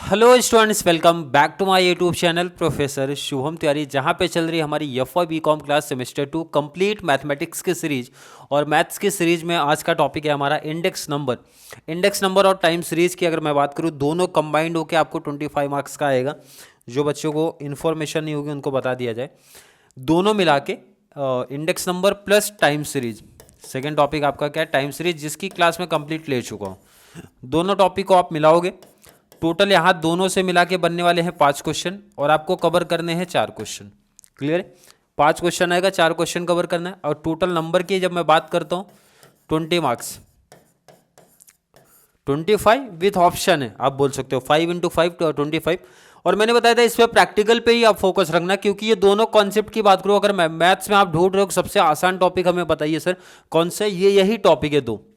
Hello students, welcome back to my YouTube channel professor Shubham Tiwari, जहां पे चल रही हमारी FY B Com class semester 2 complete mathematics की सीरीज। और मैथ्स की सीरीज में आज का टॉपिक है हमारा इंडेक्स नंबर और टाइम सीरीज की अगर मैं बात करूं, दोनों कंबाइंड होकर आपको 25 मार्क्स का आएगा। जो बच्चों को इन्फॉर्मेशन नहीं होगी उनको बता दिया जाए। दोनों मिला के index number plus time series. Second topic आपका क्या है? टाइम सीरीज, जिसकी क्लास में कंप्लीट ले चुका हूँ। दोनों टॉपिक को आप मिलाओगे, टोटल यहाँ दोनों से मिला के बनने वाले हैं 5 क्वेश्चन और आपको कवर करने हैं 4 क्वेश्चन। क्लियर है? 5 क्वेश्चन आएगा, 4 क्वेश्चन कवर करना है। और टोटल नंबर की जब मैं बात करता हूँ 20 मार्क्स, 25 विथ ऑप्शन है, आप बोल सकते हो 5 × 5 तो 25। और मैंने बताया था इस पर प्रैक्टिकल पे ही आप फोकस रखना, क्योंकि ये दोनों कॉन्सेप्ट की बात करो, अगर मैथ्स में आप ढूंढ रहे हो सबसे आसान टॉपिक हमें बताइए सर कौन सा, यही टॉपिक है।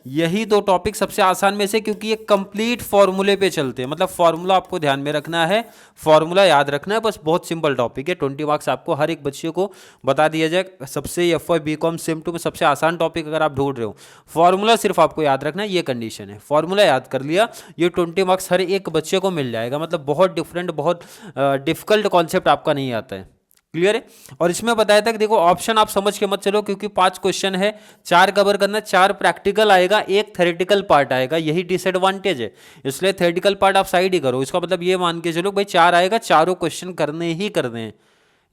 यही दो टॉपिक सबसे आसान में से, क्योंकि ये कंप्लीट फॉर्मूले पे चलते हैं। मतलब फॉर्मूला आपको ध्यान में रखना है, फॉर्मूला याद रखना है, बस बहुत सिंपल टॉपिक है। 20 मार्क्स आपको हर एक बच्चे को बता दिया जाए। सबसे एफ.वाई बी.कॉम सेम 2 में सबसे आसान टॉपिक अगर आप ढूंढ रहे हो, फॉर्मूला सिर्फ आपको याद रखना है, ये कंडीशन है। फॉर्मूला याद कर लिया, ये 20 मार्क्स हर एक बच्चे को मिल जाएगा। मतलब बहुत डिफरेंट, बहुत डिफिकल्ट कॉन्सेप्ट आपका नहीं आता है। क्लियर है? और इसमें बताया था कि देखो ऑप्शन आप समझ के मत चलो, क्योंकि 5 क्वेश्चन है, 4 कवर करना, 4 प्रैक्टिकल आएगा, 1 थ्योरेटिकल पार्ट आएगा। यही डिसएडवांटेज है, इसलिए थ्योरेटिकल पार्ट आप साइड ही करो। इसका मतलब ये मान के चलो भाई 4 आएगा, चारों क्वेश्चन करने ही करने हैं।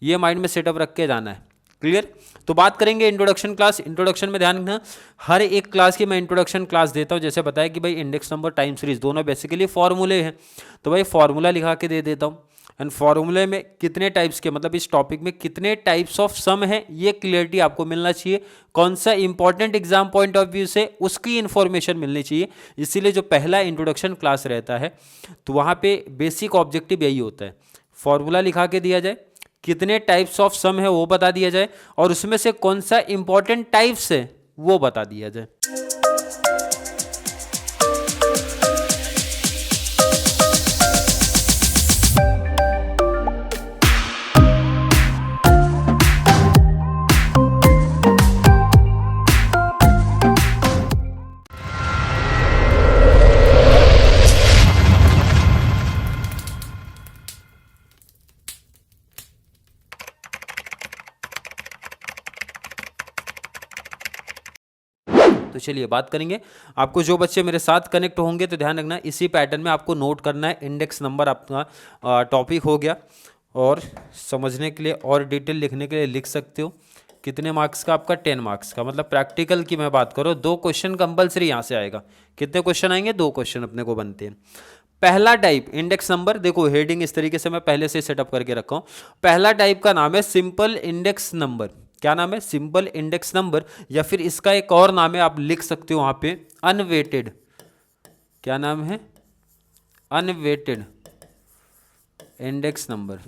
ये माइंड में सेटअप रख के जाना है। क्लियर? तो बात करेंगे इंट्रोडक्शन क्लास। इंट्रोडक्शन में ध्यान रखना, हर एक क्लास की मैं इंट्रोडक्शन क्लास देता हूँ। जैसे बताया कि भाई इंडेक्स नंबर, टाइम सीरीज दोनों बेसिकली फॉर्मूले हैं, तो भाई फॉर्मूला लिखा के दे देता हूँ। एंड फॉर्मूले में कितने टाइप्स के, मतलब इस टॉपिक में कितने टाइप्स ऑफ सम है, ये क्लियरिटी आपको मिलना चाहिए। कौन सा important exam point of view से, उसकी इंफॉर्मेशन मिलनी चाहिए। इसीलिए जो पहला इंट्रोडक्शन क्लास रहता है, तो वहाँ पे बेसिक ऑब्जेक्टिव यही होता है, फॉर्मूला लिखा के दिया जाए, कितने टाइप्स ऑफ सम है वो बता दिया जाए, और उसमें से कौन सा इंपॉर्टेंट टाइप्स है वो बता दिया जाए। तो चलिए बात करेंगे। आपको जो बच्चे मेरे साथ कनेक्ट होंगे तो ध्यान रखना, इसी पैटर्न में आपको नोट करना है। इंडेक्स नंबर आपका टॉपिक हो गया, और समझने के लिए और डिटेल लिखने के लिए लिख सकते हो। कितने मार्क्स का? आपका 10 मार्क्स का। मतलब प्रैक्टिकल की मैं बात करूँ, 2 क्वेश्चन कंपलसरी यहाँ से आएगा। कितने क्वेश्चन आएंगे? 2 क्वेश्चन अपने को बनते हैं। पहला टाइप इंडेक्स नंबर, देखो हेडिंग इस तरीके से मैं पहले से सेटअप करके रखा हूँ। पहला टाइप का नाम है सिंपल इंडेक्स नंबर। क्या नाम है? सिंपल इंडेक्स नंबर, या फिर इसका एक और नाम है, आप लिख सकते हो वहां पे, अनवेटेड। क्या नाम है? Unweighted index number.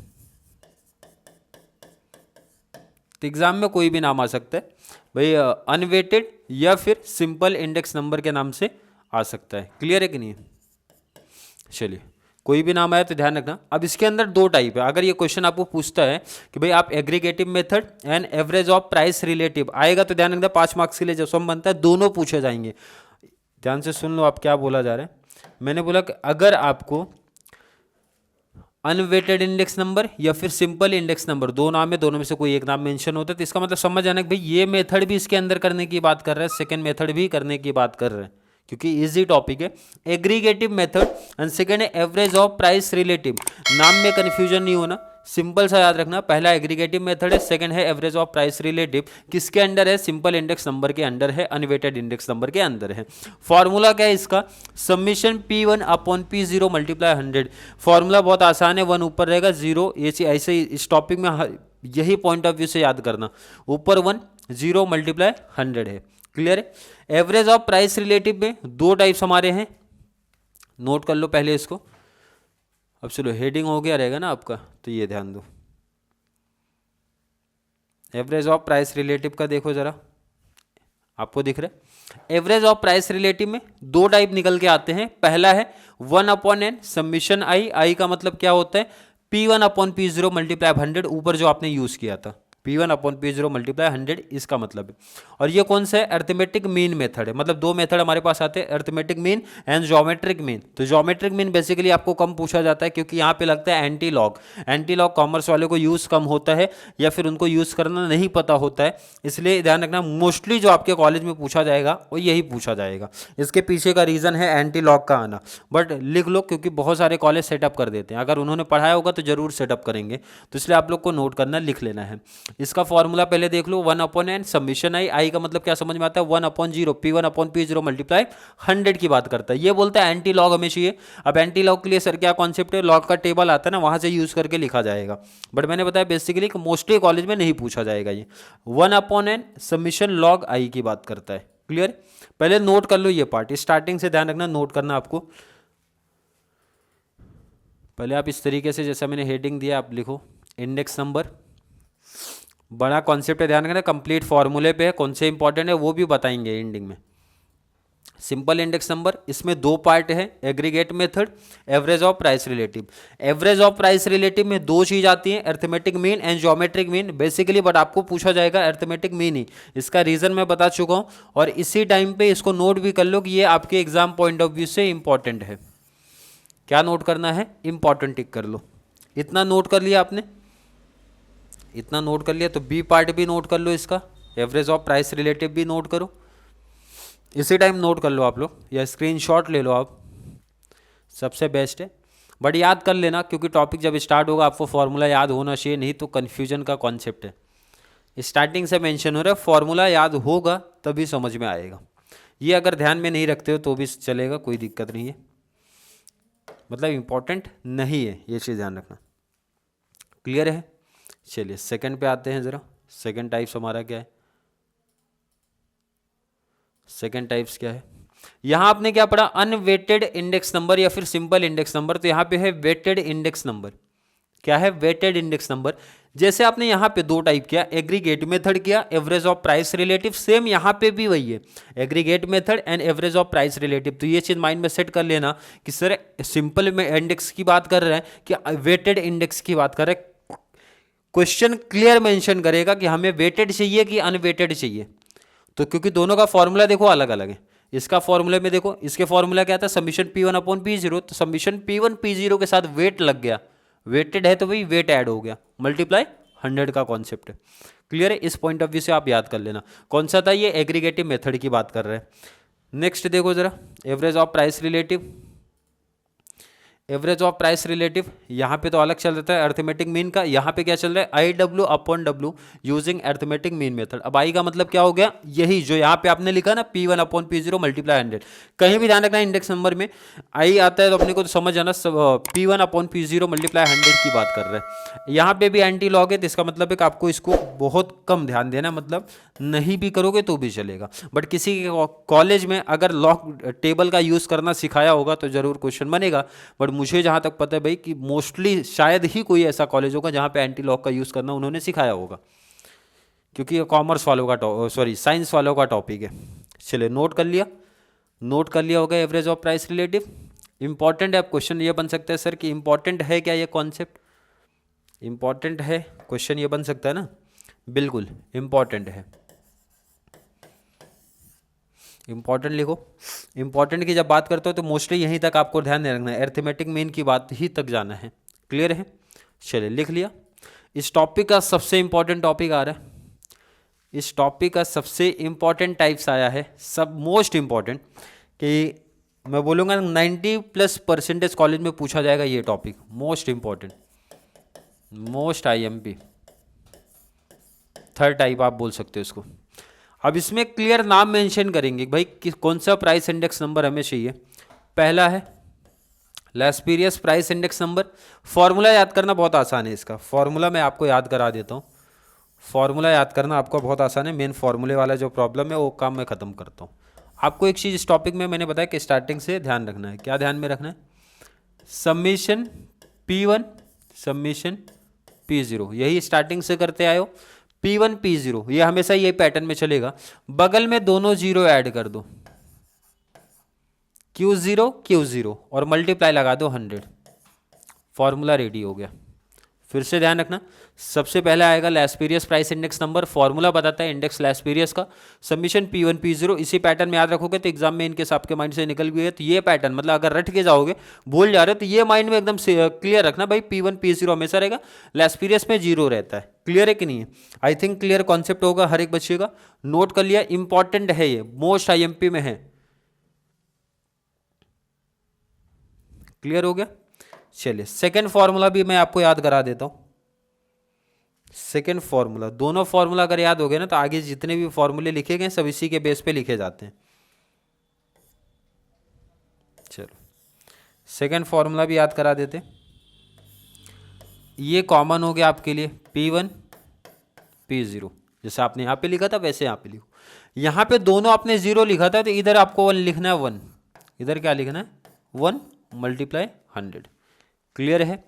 एग्जाम में कोई भी नाम आ सकता है भाई, अनवेटेड या फिर सिंपल इंडेक्स नंबर के नाम से आ सकता है। क्लियर है कि नहीं? चलिए, कोई भी नाम आया तो ध्यान रखना। अब इसके अंदर 2 टाइप है। अगर ये क्वेश्चन आपको पूछता है कि भाई आप aggregative method and average of price relative आएगा, तो ध्यान रखना 5 मार्क्स के लिए जो सम बनता है दोनों पूछे जाएंगे। ध्यान से सुन लो आप क्या बोला जा रहा है। मैंने बोला कि अगर आपको अनवेटेड इंडेक्स नंबर या फिर सिंपल इंडेक्स नंबर, 2 नाम है, दोनों में से कोई एक नाम मेंशन होता है, तो इसका मतलब समझ आना कि भाई ये मेथड भी इसके अंदर करने की बात कर रहा है, सेकेंड मेथड भी करने की बात कर रहे हैं, क्योंकि इजी टॉपिक है। एग्रीगेटिव मेथड एंड सेकेंड है एवरेज ऑफ प्राइस रिलेटिव। नाम में कंफ्यूजन नहीं होना, सिंपल सा याद रखना। पहला एग्रीगेटिव मेथड है, सेकंड है एवरेज ऑफ प्राइस रिलेटिव। किसके अंडर है? सिंपल इंडेक्स नंबर के अंडर है, अनवेटेड इंडेक्स नंबर के अंदर है। फॉर्मूला क्या है इसका? Summation P1 upon P0 multiply 100। Formula बहुत आसान है, 1 ऊपर रहेगा, 0 ऐसे इस टॉपिक में यही पॉइंट ऑफ व्यू से याद करना। ऊपर 1, 0 मल्टीप्लाई 100 है। क्लियर है? एवरेज ऑफ प्राइस रिलेटिव में 2 टाइप्स हमारे हैं, नोट कर लो पहले इसको। अब चलो हेडिंग हो गया रहेगा ना आपका, तो ये ध्यान दो। एवरेज ऑफ प्राइस रिलेटिव का देखो जरा, आपको दिख रहा है? एवरेज ऑफ प्राइस रिलेटिव में 2 टाइप निकल के आते हैं। पहला है 1/n समीशन आई। आई का मतलब क्या होता है? P1 अपॉन P0 मल्टीप्लाई 100, ऊपर जो आपने यूज किया था। P1 अपॉन P0 मल्टीप्लाई 100, इसका मतलब है। और ये कौन सा है? अर्थमेटिक मीन मेथड है। मतलब दो मेथड हमारे पास आते हैं, arithmetic mean and geometric mean. तो ज्योमेट्रिक मीन बेसिकली आपको कम पूछा जाता है क्योंकि यहाँ पे लगता है anti log. Anti log commerce वाले को यूज कम होता है या फिर उनको यूज करना नहीं पता होता है, इसलिए ध्यान रखना मोस्टली जो आपके कॉलेज में पूछा जाएगा वो यही पूछा जाएगा। इसके पीछे का रीजन है एंटी लॉग का आना, बट लिख लो क्योंकि बहुत सारे कॉलेज सेटअप कर देते हैं। अगर उन्होंने पढ़ाया होगा तो जरूर सेटअप करेंगे, तो इसलिए आप लोग को नोट करना, लिख लेना है। इसका फॉर्मूला पहले देख लो, 1 अपॉन एन समीशन आई। आई का मतलब क्या समझ में आता है? 1 upon 0 P1 upon P0 multiply 100 की बात करता है। ये बोलता है एंटी लॉग हमें चाहिए। अब एंटी लॉग के लिए सर क्या कॉन्सेप्ट है? लॉग का टेबल आता है ना, वहां से यूज करके लिखा जाएगा। बट मैंने बताया बेसिकली मोस्टली कॉलेज में नहीं पूछा जाएगा ये। 1 अपॉन एन समीशन लॉग आई की बात करता है। क्लियर? पहले नोट कर लो ये पार्ट, स्टार्टिंग से ध्यान रखना, नोट करना आपको। पहले आप इस तरीके से, जैसा मैंने हेडिंग दिया, आप लिखो इंडेक्स नंबर। बड़ा कॉन्सेप्ट है, ध्यान रखना। कंप्लीट फॉर्मूले पे है, कौन से इंपॉर्टेंट है वो भी बताएंगे एंडिंग में। सिंपल इंडेक्स नंबर, इसमें दो पार्ट है, aggregate method, average of price relative. Average of price relative में दो चीज आती है, arithmetic mean and geometric mean basically, but आपको पूछा जाएगा अर्थमेटिक मीन ही। इसका रीजन मैं बता चुका हूं, और इसी टाइम पे इसको नोट भी कर लो कि ये आपके एग्जाम पॉइंट ऑफ व्यू से इंपॉर्टेंट है। क्या नोट करना है? इंपॉर्टेंट टिक कर लो। इतना नोट कर लिया आपने? इतना नोट कर लिया तो बी पार्ट भी नोट कर लो, इसका एवरेज ऑफ प्राइस रिलेटिव भी नोट करो। इसी टाइम नोट कर लो आप लोग, या स्क्रीनशॉट ले लो आप, सबसे बेस्ट है। बट याद कर लेना क्योंकि टॉपिक जब स्टार्ट होगा आपको फॉर्मूला याद होना चाहिए, नहीं तो कन्फ्यूजन का कॉन्सेप्ट है। स्टार्टिंग से मेंशन हो रहा है, फॉर्मूला याद होगा तभी समझ में आएगा। ये अगर ध्यान में नहीं रखते हो तो भी चलेगा, कोई दिक्कत नहीं है, मतलब इंपॉर्टेंट नहीं है, ये चीज़ ध्यान रखना। क्लियर है? चलिए सेकंड पे आते हैं ज़रा। सेकंड टाइप्स हमारा क्या है? सेकंड टाइप्स क्या है? यहां आपने क्या पढ़ा? अनवेटेड इंडेक्स नंबर या फिर सिंपल इंडेक्स नंबर। तो यहां पे है वेटेड इंडेक्स नंबर। क्या है? Weighted index number. जैसे आपने यहां पे दो टाइप किया, एग्रीगेट मेथड किया, average of price relative, same यहां पे भी वही है, aggregate method and average of price relative. तो ये चीज माइंड में सेट कर लेना कि सर सिंपल में इंडेक्स की बात कर रहे हैं कि वेटेड इंडेक्स की बात कर रहे हैं। क्वेश्चन क्लियर मेंशन करेगा कि हमें वेटेड चाहिए कि अनवेटेड चाहिए। तो क्योंकि दोनों का फॉर्मूला देखो अलग अलग है। इसका फॉर्मूले में देखो, इसके फॉर्मूला क्या था? Summation P1 upon P0। तो समीशन P1 P0 के साथ वेट लग गया, वेटेड है तो वही वेट ऐड हो गया, मल्टीप्लाई 100 का कॉन्सेप्ट है। क्लियर है? इस पॉइंट ऑफ व्यू से आप याद कर लेना। कौन सा था ये? एग्रीगेटिव मेथड की बात कर रहे हैं। नेक्स्ट देखो जरा, average of price relative. Average of price relative यहाँ पे तो अलग चल रहा है अर्थमेटिक मीन का, यहाँ पे क्या चल रहा है? I W upon W using arithmetic mean method. अब आई का मतलब क्या हो गया? यही जो यहाँ पे आपने लिखा ना, P1 अपॉन P0 मल्टीप्लाई 100। कहीं भी ध्यान रखना इंडेक्स नंबर में आई आता है तो अपने को तो समझ आना P1 अपॉन P0 मल्टीप्लाई 100 की बात कर रहे हैं। यहाँ पे भी एंटी लॉग है, तो इसका मतलब है कि आपको इसको बहुत कम ध्यान देना, मतलब नहीं भी करोगे तो भी चलेगा। बट किसी कॉलेज में अगर लॉग टेबल का यूज करना सिखाया होगा तो जरूर क्वेश्चन बनेगा। बट मुझे जहां तक पता है भाई कि मोस्टली शायद ही कोई ऐसा कॉलेज होगा जहां पे एंटी लॉग का यूज करना उन्होंने सिखाया होगा, क्योंकि ये कॉमर्स वालों का साइंस वालों का टॉपिक है। चलिए नोट कर लिया, नोट कर लिया होगा average of price relative. Important है। अब क्वेश्चन ये बन सकता है सर कि इंपॉर्टेंट है क्या ये कॉन्सेप्ट? इंपॉर्टेंट है, क्वेश्चन ये बन सकता है ना? बिल्कुल इंपॉर्टेंट है। इंपॉर्टेंट लिखो। इंपॉर्टेंट की जब बात करते हो तो मोस्टली यहीं तक आपको ध्यान नहीं रखना है, अर्थमेटिक मीन की बात ही तक जाना है। क्लियर है? चलिए लिख लिया। इस टॉपिक का सबसे इंपॉर्टेंट टॉपिक आ रहा है। इस टॉपिक का सबसे इंपॉर्टेंट टाइप्स आया है, सब मोस्ट इंपॉर्टेंट, कि मैं बोलूँगा 90+% कॉलेज में पूछा जाएगा ये topic. Most important, most IMP, third type आप बोल सकते हो इसको। अब इसमें क्लियर नाम मेंशन करेंगे भाई कि कौन सा प्राइस इंडेक्स नंबर हमें चाहिए। पहला है लैस्पेरियस प्राइस इंडेक्स नंबर। फॉर्मूला याद करना बहुत आसान है, इसका फॉर्मूला मैं आपको याद करा देता हूँ। फॉर्मूला याद करना आपको बहुत आसान है, मेन फॉर्मूले वाला जो प्रॉब्लम है वो काम मैं ख़त्म करता हूँ। आपको एक चीज़ इस टॉपिक में मैंने बताया कि स्टार्टिंग से ध्यान रखना है। क्या ध्यान में रखना है? समीशन P1 समीशन P0, यही स्टार्टिंग से करते आए हो। P1 P0 ये हमेशा ये पैटर्न में चलेगा। बगल में दोनों जीरो ऐड कर दो, Q0 Q0 और मल्टीप्लाई लगा दो 100। फॉर्मूला रेडी हो गया। फिर से ध्यान रखना, सबसे पहले आएगा लैस्पेरियस प्राइस इंडेक्स नंबर, फॉर्मूला बताता है इंडेक्स लैस्पेरियस का, सबमिशन P1 P0, इसी पैटर्न में याद रखोगे तो एग्जाम में इनकेस आपके माइंड से निकल गई है तो ये पैटर्न, मतलब अगर रट के जाओगे भूल जा रहे हो तो ये माइंड में एकदम क्लियर रखना भाई, P1 P0 हमेशा रहेगा, लैस्पेरियस में 0 रहता है। क्लियर है कि नहीं है? आई थिंक क्लियर कॉन्सेप्ट होगा हर एक बच्चे का, नोट कर लिया, इंपॉर्टेंट है ये, मोस्ट IMP में है। क्लियर हो गया? चलिए सेकेंड फॉर्मूला भी मैं आपको याद करा देता हूं। सेकेंड फॉर्मूला, दोनों फॉर्मूला अगर याद हो गए ना तो आगे जितने भी फॉर्मूले लिखे गए सब इसी के बेस पे लिखे जाते हैं। चलो सेकेंड फॉर्मूला भी याद करा देते। ये कॉमन हो गया आपके लिए, P1 P0, जैसे आपने यहाँ पे लिखा था वैसे यहाँ पे लिखो। यहाँ पे दोनों आपने 0 लिखा था तो इधर आपको 1 लिखना है, 1 इधर क्या लिखना है, 1 × 100। क्लियर है?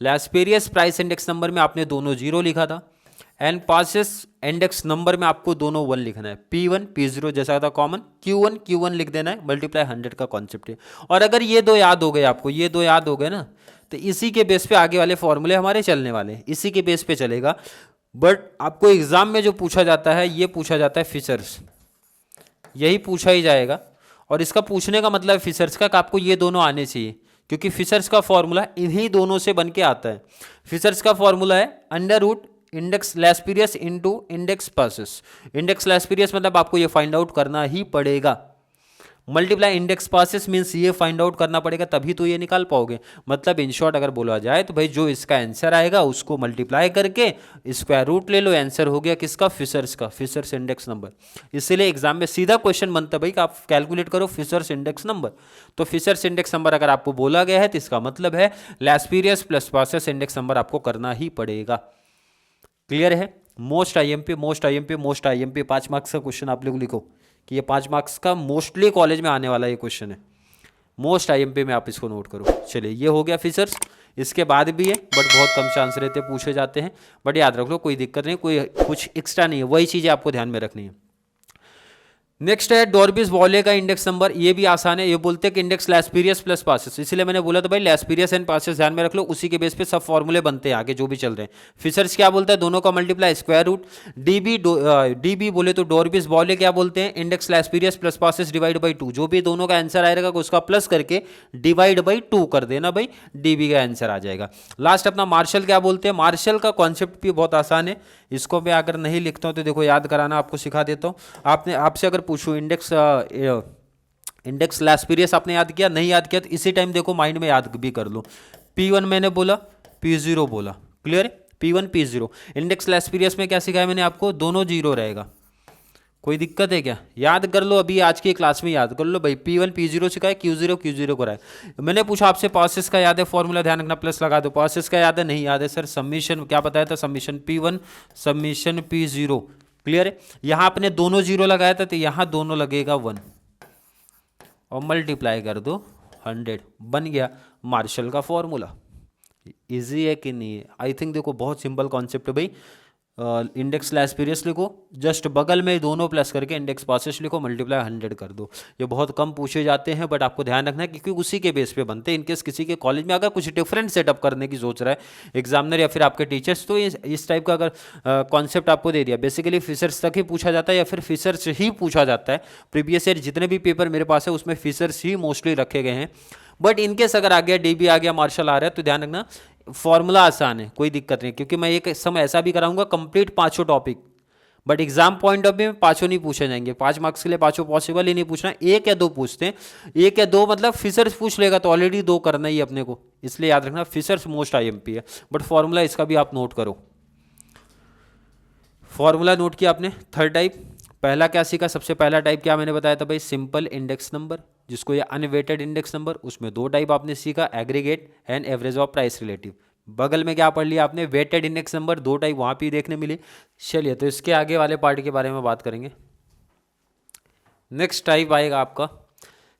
लैस्पेरियस प्राइस इंडेक्स नंबर में आपने दोनों 0 लिखा था, एंड पासेस इंडेक्स नंबर में आपको दोनों 1 लिखना है, P1 P0 जैसा था कॉमन, Q1 लिख देना है, × 100 का कॉन्सेप्ट है। और अगर ये दो याद हो गए आपको, ये दो याद हो गए ना, तो इसी के बेस पे आगे वाले फॉर्मूले हमारे चलने वाले हैं, इसी के बेस पे चलेगा। बट आपको एग्जाम में जो पूछा जाता है, ये पूछा जाता है फीचर्स, यही पूछा ही जाएगा। और इसका पूछने का मतलब फीचर्स का, आपको ये दोनों आने चाहिए, क्योंकि फीचर्स का फॉर्मूला इन्हीं दोनों से बन के आता है। फीचर्स का फॉर्मूला है √ index Laspeyres into index Paasche's. Index Laspeyres मतलब आपको ये फाइंड आउट करना ही पड़ेगा, मल्टीप्लाई इंडेक्स पासेस मीन्स ये फाइंड आउट करना पड़ेगा, तभी तो ये निकाल पाओगे। मतलब इन शॉर्ट अगर बोला जाए तो भाई जो इसका आंसर आएगा उसको मल्टीप्लाई करके √ ले लो, आंसर हो गया किसका, फिशर्स का, फिशर्स इंडेक्स नंबर। इसीलिए एग्जाम में सीधा क्वेश्चन बनता है भाई कि आप कैलकुलेट करो फिशर्स इंडेक्स नंबर। तो फिशर्स इंडेक्स नंबर अगर आपको बोला गया है तो इसका मतलब है लैस्पेरियस प्लस पासेस इंडेक्स नंबर आपको करना ही पड़ेगा। क्लियर है? मोस्ट IMP 5 मार्क्स का क्वेश्चन आप लोग लिखो कि ये 5 मार्क्स का मोस्टली कॉलेज में आने वाला ये क्वेश्चन है, मोस्ट IMP में आप इसको नोट करो। चलिए ये हो गया फीचर्स, इसके बाद भी है बट बहुत कम चांस रहते पूछे जाते हैं, बट याद रख लो कोई दिक्कत नहीं, कोई कुछ एक्स्ट्रा नहीं है, वही चीज़ें आपको ध्यान में रखनी है। नेक्स्ट है डॉर्बिस वॉले का इंडेक्स नंबर, ये भी आसान है। ये बोलते हैं कि इंडेक्स लैस्पेरियस प्लस पासेस, इसलिए मैंने बोला तो भाई लैस्पेरियस एंड पासेस ध्यान में रख लो, उसी के बेस पे सब फॉर्मूले बनते हैं आगे जो भी चल रहे हैं। फिशर्स क्या बोलता है, दोनों का मल्टीप्लाई √ DB बोले तो डॉर्बिस वॉले क्या बोलते हैं, इंडेक्स लैस्पेरियस प्लस पासेस / 2, जो भी दोनों का आंसर आएगा उसका प्लस करके / 2 कर देना भाई, DB का आंसर आ जाएगा। लास्ट अपना मार्शल क्या बोलते हैं, मार्शल का कॉन्सेप्ट भी बहुत आसान है, इसको मैं अगर नहीं लिखता हूँ तो देखो याद कराना आपको सिखा देता हूँ। आपसे अगर पूछूं इंडेक्स लैस्पेरियस आपने याद किया, नहीं याद किया तो इसी टाइम देखो माइंड में याद भी कर लो। P1 मैंने बोला, P0 बोला, क्लियर है? P1 P0। इंडेक्स लैस्पेरियस में क्या सिखाया मैंने आपको, दोनों 0 रहेगा। कोई दिक्कत है क्या? याद कर लो, अभी आज की क्लास में याद कर लो भाई, P1 P0 सिखाया, Q0 कराया। मैंने पूछा आपसे पासेस का याद है फॉर्मूला, ध्यान रखना प्लस लगा दो। पासेस का याद है, नहीं याद है सर, सबमिशन क्या बताया था, submission P1 submission P0। Clear है? यहाँ आपने दोनों 0 लगाया था तो यहाँ दोनों लगेगा 1 और मल्टीप्लाई कर दो 100, बन गया मार्शल का फॉर्मूला। इजी है कि नहीं है? आई थिंक देखो बहुत सिंपल कॉन्सेप्ट है भाई। इंडेक्स लैस्पेरियस लिखो, जस्ट बगल में दोनों प्लस करके इंडेक्स पासेस लिखो, × 100 कर दो। ये बहुत कम पूछे जाते हैं बट आपको ध्यान रखना है क्योंकि उसी के बेस पे बनते हैं। इनकेस किसी के कॉलेज में अगर कुछ डिफरेंट सेटअप करने की सोच रहा है एग्जामिनर या फिर आपके टीचर्स, तो इस टाइप का अगर कॉन्सेप्ट आपको दे दिया, बेसिकली फिशर्स तक ही पूछा जाता है या फिर फिशर्स ही पूछा जाता है। प्रीवियस ईयर जितने भी पेपर मेरे पास है उसमें फिशर्स ही मोस्टली रखे गए हैं, बट इनकेस अगर आ गया DB आ गया, मार्शल आ रहा है तो ध्यान रखना फॉर्मूला आसान है, कोई दिक्कत नहीं, क्योंकि मैं एक समय ऐसा भी कराऊंगा complete 5 topic, but exam point of view में 5 नहीं पूछे जाएंगे। 5 मार्क्स के लिए 5 पॉसिबल ही नहीं पूछना, 1 या 2 पूछते हैं। 1 या 2 मतलब फिशर्स पूछ लेगा तो ऑलरेडी 2 करना ही अपने को, इसलिए याद रखना फिशर्स मोस्ट IMP है। बट फॉर्मूला इसका भी आप नोट करो। फॉर्मूला नोट किया आपने। थर्ड टाइप, पहला क्या सीखा, सबसे पहला टाइप क्या मैंने बताया था भाई, सिंपल इंडेक्स नंबर, जिसको ये अनवेटेड इंडेक्स नंबर, उसमें 2 टाइप आपने सीखा, aggregate and average of price relative. बगल में क्या पढ़ लिया आपने, वेटेड इंडेक्स नंबर, 2 टाइप वहां भी देखने मिली। चलिए तो इसके आगे वाले पार्ट के बारे में बात करेंगे। नेक्स्ट टाइप आएगा आपका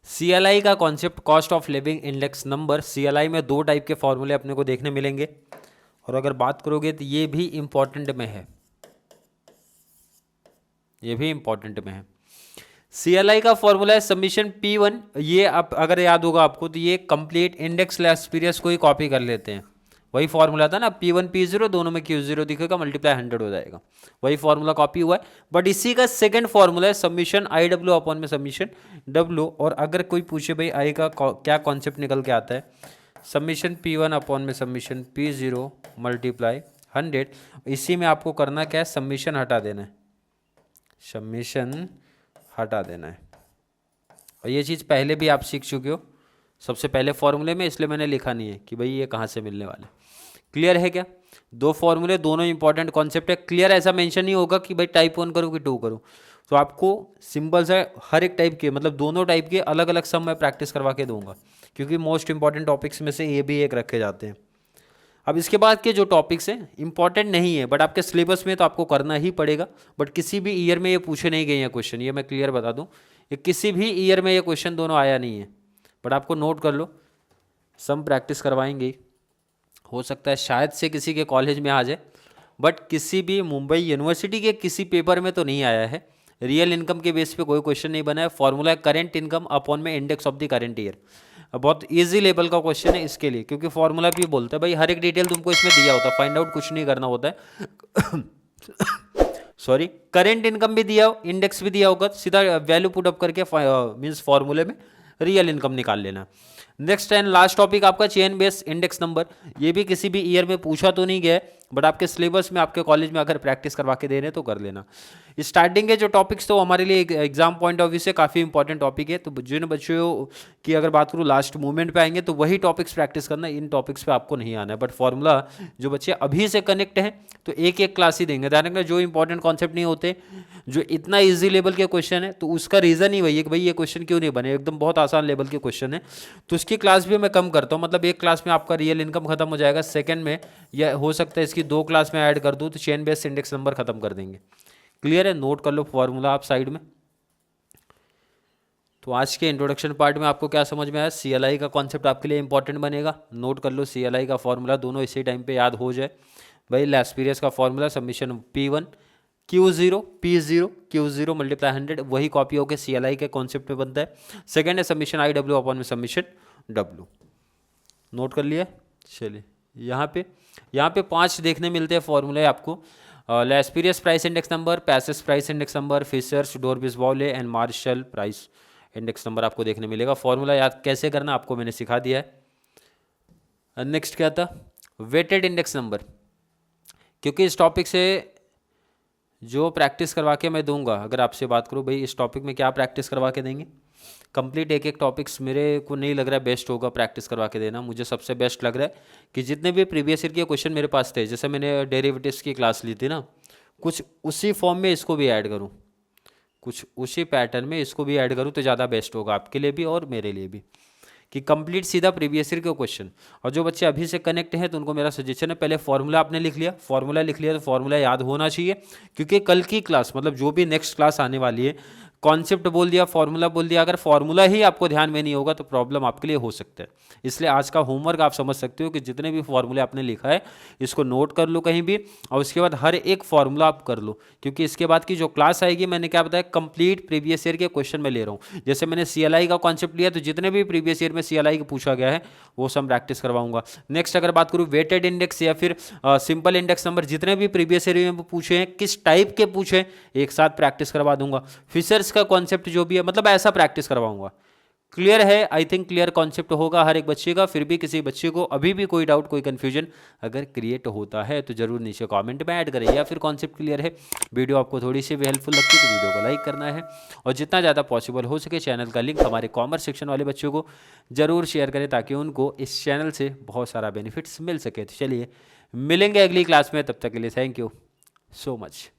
CLI का concept, cost of living index number. CLI में 2 टाइप के फॉर्मूले अपने को देखने मिलेंगे, और अगर बात करोगे तो ये भी इंपॉर्टेंट में है, ये भी इंपॉर्टेंट में है। CLI का फॉर्मूला है सबमिशन P1, ये आप अगर याद होगा आपको तो ये कंप्लीट इंडेक्स लैस्पेरियस को ही कॉपी कर लेते हैं। वही फॉर्मूला था ना, P1 P0 दोनों में Q0 दिखेगा, मल्टीप्लाई 100 हो जाएगा, वही फॉर्मूला कॉपी हुआ है। बट इसी का सेकंड फॉर्मूला है समीशन IW अपॉन में समीशन W। और अगर कोई पूछे भाई आई का क्या कॉन्सेप्ट निकल के आता है, समीशन P1 अपॉन में समीशन P0 मल्टीप्लाई 100, इसी में आपको करना क्या है, समीशन हटा देना है, समीशन हटा देना है। और ये चीज़ पहले भी आप सीख चुके हो सबसे पहले फॉर्मूले में, इसलिए मैंने लिखा नहीं है कि भाई ये कहाँ से मिलने वाले। क्लियर है क्या? दो फॉर्मूले, दोनों इंपॉर्टेंट कॉन्सेप्ट है। क्लियर, ऐसा मेंशन नहीं होगा कि भाई टाइप 1 करूँ कि 2 करूँ, तो आपको सिंपल सा हर एक टाइप के, मतलब दोनों टाइप के अलग अलग सम मैं प्रैक्टिस करवा के दूंगा, क्योंकि मोस्ट इंपॉर्टेंट टॉपिक्स में से ये भी एक रखे जाते हैं। अब इसके बाद के जो टॉपिक्स हैं इंपॉर्टेंट नहीं है, बट आपके सिलेबस में तो आपको करना ही पड़ेगा, बट किसी भी ईयर में ये पूछे नहीं गए हैं क्वेश्चन, ये मैं क्लियर बता दूं, ये किसी भी ईयर में ये क्वेश्चन दोनों आया नहीं है, बट आपको नोट कर लो, सम प्रैक्टिस करवाएंगे। हो सकता है शायद से किसी के कॉलेज में आ जाए, बट किसी भी मुंबई यूनिवर्सिटी के किसी पेपर में तो नहीं आया है। रियल इनकम के बेस पे कोई क्वेश्चन नहीं बना है। फॉर्मूला करेंट इनकम अपॉन में index of the current year, बहुत इजी लेवल का क्वेश्चन है इसके लिए, क्योंकि फॉर्मूला भी बोलता है भाई हर एक डिटेल तुमको इसमें दिया होता है, फाइंड आउट कुछ नहीं करना होता है। सॉरी, करेंट इनकम भी दिया हो, इंडेक्स भी दिया होगा, सीधा वैल्यू पुट अप करके मींस फॉर्मूले में रियल इनकम निकाल लेना। नेक्स्ट एंड लास्ट टॉपिक आपका चेन बेस्ड इंडेक्स नंबर, ये भी किसी भी ईयर में पूछा तो नहीं गया है, बट आपके सिलेबस में आपके कॉलेज में अगर प्रैक्टिस करवा के दे रहे हैं तो कर लेना। स्टार्टिंग के जो टॉपिक्स तो हमारे लिए एग्जाम पॉइंट ऑफ व्यू से काफ़ी इंपॉर्टेंट टॉपिक है, तो जिन बच्चों की अगर बात करूँ लास्ट मोमेंट पे आएंगे तो वही टॉपिक्स प्रैक्टिस करना, इन टॉपिक्स पे आपको नहीं आना है। बट फॉर्मूला जो बच्चे अभी से कनेक्ट हैं तो एक एक क्लास ही देंगे, ध्यान रखना जो इंपॉर्टेंट कॉन्सेप्ट नहीं होते, जो इतना ईजी लेवल के क्वेश्चन है, तो उसका रीज़न ही वही है कि भाई ये क्वेश्चन क्यों नहीं बने, एकदम बहुत आसान लेवल के क्वेश्चन है, तो उसकी क्लास भी मैं कम करता हूँ। मतलब एक क्लास में आपका रियल इनकम खत्म हो जाएगा, सेकंड में या हो सकता है इसकी 2 क्लास में ऐड कर दूँ तो चेन बेस्ड इंडेक्स नंबर खत्म कर देंगे। क्लियर है? नोट कर लो फॉर्मूला आप साइड में। तो आज के इंट्रोडक्शन पार्ट में आपको क्या समझ में आया, CLI का कॉन्सेप्ट आपके लिए इंपॉर्टेंट बनेगा, नोट कर लो CLI का फॉर्मूला, दोनों इसी टाइम पे याद हो जाए। भाई लैस्पीरियस का formula summation P1 Q0 P0 Q0 multiply 100, वही कॉपी होकर CLI के कॉन्सेप्ट पे बनता है। सेकेंड है समीशन IW अपॉन में समीशन W, नोट कर लिया। चलिए यहाँ पे 5 देखने मिलते हैं फॉर्मूले आपको, Laspeyres price index number, Paasche's price index number, Fisher's डोरबिसवाले and Marshall price index number आपको देखने मिलेगा। फॉर्मूला याद कैसे करना आपको मैंने सिखा दिया है। नेक्स्ट क्या था, वेटेड इंडेक्स नंबर, क्योंकि इस टॉपिक से जो प्रैक्टिस करवा के मैं दूंगा, अगर आपसे बात करूँ भाई इस टॉपिक में क्या प्रैक्टिस करवा के देंगे, कंप्लीट एक एक टॉपिक्स मेरे को नहीं लग रहा है बेस्ट होगा प्रैक्टिस करवा के देना। मुझे सबसे बेस्ट लग रहा है कि जितने भी प्रीवियस ईयर के क्वेश्चन मेरे पास थे, जैसे मैंने डेरिवेटिव्स की क्लास ली थी ना, कुछ उसी फॉर्म में इसको भी ऐड करूँ, कुछ उसी पैटर्न में इसको भी ऐड करूँ तो ज़्यादा बेस्ट होगा आपके लिए भी और मेरे लिए भी, कि कंप्लीट सीधा प्रीवियस ईयर के क्वेश्चन। और जो बच्चे अभी से कनेक्ट हैं तो उनको मेरा सजेशन है, पहले फॉर्मूला आपने लिख लिया, फॉर्मूला लिख लिया तो फॉर्मूला याद होना चाहिए, क्योंकि कल की क्लास मतलब जो भी नेक्स्ट क्लास आने वाली है, कॉन्सेप्ट बोल दिया, फॉर्मूला बोल दिया, अगर फॉर्मूला ही आपको ध्यान में नहीं होगा तो प्रॉब्लम आपके लिए हो सकता है। इसलिए आज का होमवर्क आप समझ सकते हो कि जितने भी फॉर्मूले आपने लिखा है इसको नोट कर लो कहीं भी, और उसके बाद हर एक फॉर्मूला आप कर लो, क्योंकि इसके बाद की जो क्लास आएगी, मैंने क्या बताया, कंप्लीट प्रीवियस ईयर के क्वेश्चन में ले रहा हूँ। जैसे मैंने CLI का कॉन्सेप्ट लिया तो जितने भी प्रीवियस ईयर में CLI का पूछा गया है वो सब प्रैक्टिस करवाऊंगा। नेक्स्ट अगर बात करूँ वेटेड इंडेक्स या फिर सिंपल इंडेक्स नंबर, जितने भी प्रीवियस ईयर में पूछे हैं, किस टाइप के पूछे, एक साथ प्रैक्टिस करवा दूंगा। फिशर्स का कॉन्सेप्ट जो भी है, मतलब ऐसा प्रैक्टिस करवाऊंगा। क्लियर है? आई थिंक क्लियर कॉन्सेप्ट होगा हर एक बच्चे का। फिर भी किसी बच्चे को अभी भी कोई डाउट, कोई कंफ्यूजन अगर क्रिएट होता है तो जरूर नीचे कमेंट में ऐड करें, या फिर कॉन्सेप्ट क्लियर है, वीडियो आपको थोड़ी सी भी हेल्पफुल लगती है तो वीडियो को लाइक करना है, और जितना ज़्यादा पॉसिबल हो सके चैनल का लिंक हमारे कॉमर्स सेक्शन वाले बच्चों को जरूर शेयर करें, ताकि उनको इस चैनल से बहुत सारा बेनिफिट्स मिल सके। तो चलिए मिलेंगे अगली क्लास में, तब तक के लिए थैंक यू सो मच।